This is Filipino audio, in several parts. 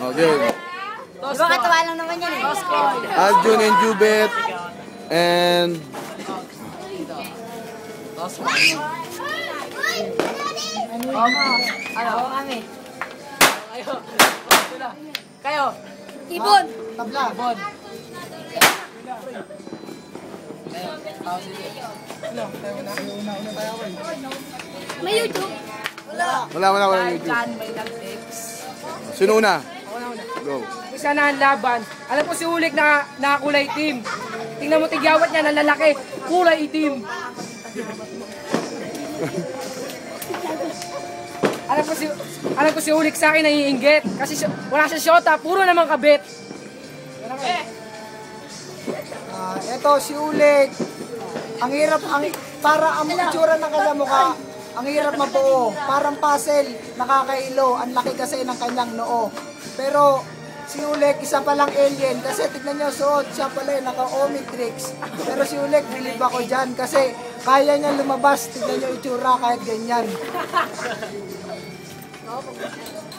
Okay. Di ba katawa lang naman yan eh? Aljun and Jubet. And... Ano kami? Kayo. Ibon. Tabla. Ibon. May YouTube. Wala YouTube. Sino una? Go. Isa na ang laban. Alam ko si Ulik na nakakulay itim. Tingnan mo tigyawat niya na lalaki. Kulay itim. Alam ko si Ulik sa akin naiinggit. Kasi wala siya syota. Puro naman kabit. Ito si Ulik. Ang hirap, para ang itsura ng kanyang mukha, ang hirap mabuo. Parang puzzle, nakakailo. Ang laki kasi ng kanyang noo. Pero si Ulik, isa palang alien. Kasi tignan niyo suot, siya pala yung naka-Omnitrix. Pero si Ulik, believe ako dyan. Kasi kaya niya lumabas. Tignan niyo itsura kahit ganyan.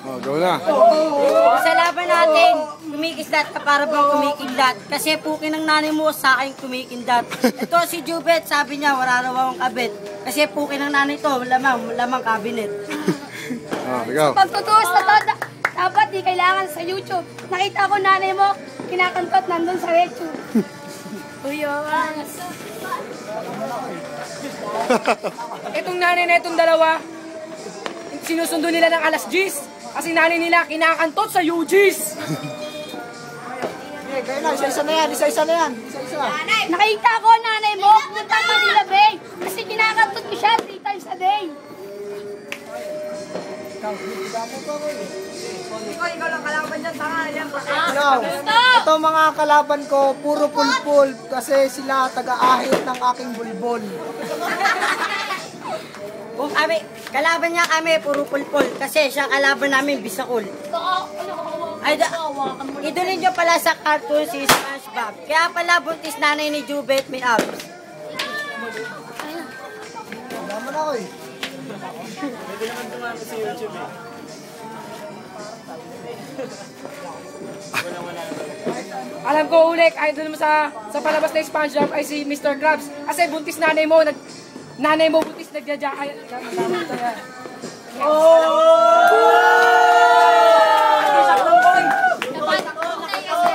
Oh, go na. Sa laban natin, kumikislat ka para bang kumikidlat. Kasi pukin ng nanay mo sa akin kumikindat. Ito si Jubet, sabi niya wala raw akong kabit. Kasi pukin ng nanay to, lamang cabinet. Oh, ikaw. Pagtutuos na to, dapat di kailangan sa YouTube. Nakita ko nanay mo, kinakantot nandun sa YouTube. Uyos. Itong nanay na itong dalawa, sinusundo nila ng alas 10. Kasi nanay nila kinakantot sa UGs. Kaya na, isa-isa na yan, isa-isa na yan. Isa-isa. Nakita ko nanay mo, punta Manila Bay. Kasi kinakantot ko siya 3 times a day. Ikaw lang kalaban dyan, tanga yan. Ito mga kalaban ko, puro pulpul. Kasi sila taga-ahit ng aking bulbol. Kung kami, kalaban niya kami, puro pulpul. Kasi siya kalaban namin, bisakul. Ay, idolin nyo pala sa cartoon si SpongeBob. Kaya pala buntis nanay ni Jubet may abs. Naman ako eh. Pwede naman tumama sa YouTube eh. Alam ko, Ulik, idol mo sa palabas na SpongeBob ay si Mr. Krabs. Kasi buntis nanay mo, buntis nagdadya. Ay,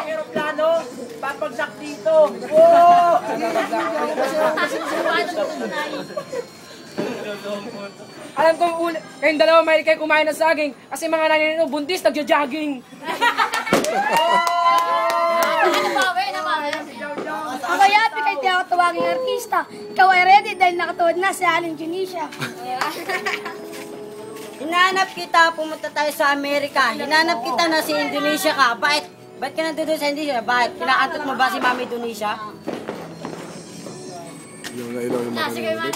Aeroplano, papagsak dito. Alam ko, kayong dalawa mahilig kayo kumain ng saging. Kasi mga nanay nyo, buntis, nagja-jogging. Ako yapi kahit di ako tawaging artista. Ikaw ay ready dahil nakatuwad na si Alan Junisha. Hinanap kita, pumunta tayo sa Amerika. Hinanap kita na si Indonesia ka. Ba't ka nandun sa Indonesia? Bakit? Kinakantot mo ba si Mami Indonesia? Ilaw na ilaw yung mata niya.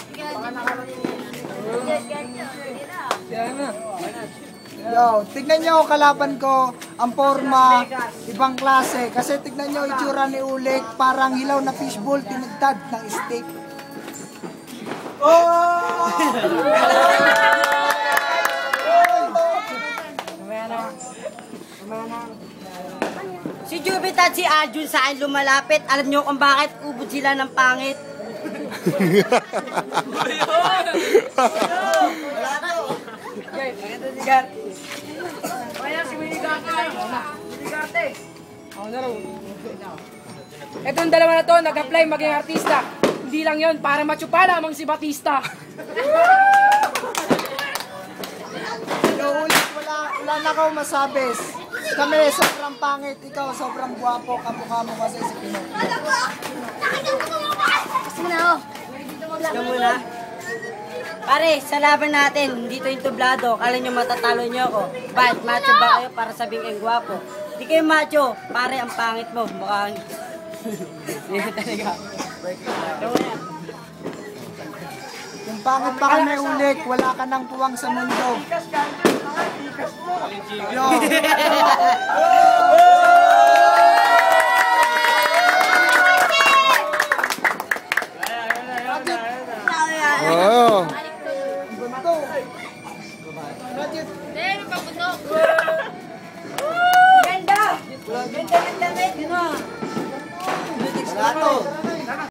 Yo, tignan nyo kalaban ko, ang forma, ibang klase. Kasi tignan nyo itsura ni Ulik, parang hilaw na fishball, tinagtad ng steak. Si Jubit at si Arjun sa akin lumalapit. Alam nyo kung bakit ubod sila ng pangit? Etong dalawa na to, nag-apply maging artista. Hindi lang yon para matsupa lamang si Batista. Yo, Ulik, wala na akong masabi. Kami sobrang pangit, ikaw sobrang guwapo, kamukha mo kasi si Pino. Kasi na ako. Ito muna. Pare, sa laban natin, hindi to yung tublado. Kala nyo matatalo nyo ako. Ba't? Macho ba kayo para sabihin kayong gwapo? Hindi kayo macho. Pare, ang pangit mo. Mukhang... Hindi talaga. Ito muna. Yung pangit pa kami, Ulik, wala ka nang puwang sa mundo. Yo. Oh. Budget. Yung damit, yun o. Wala to.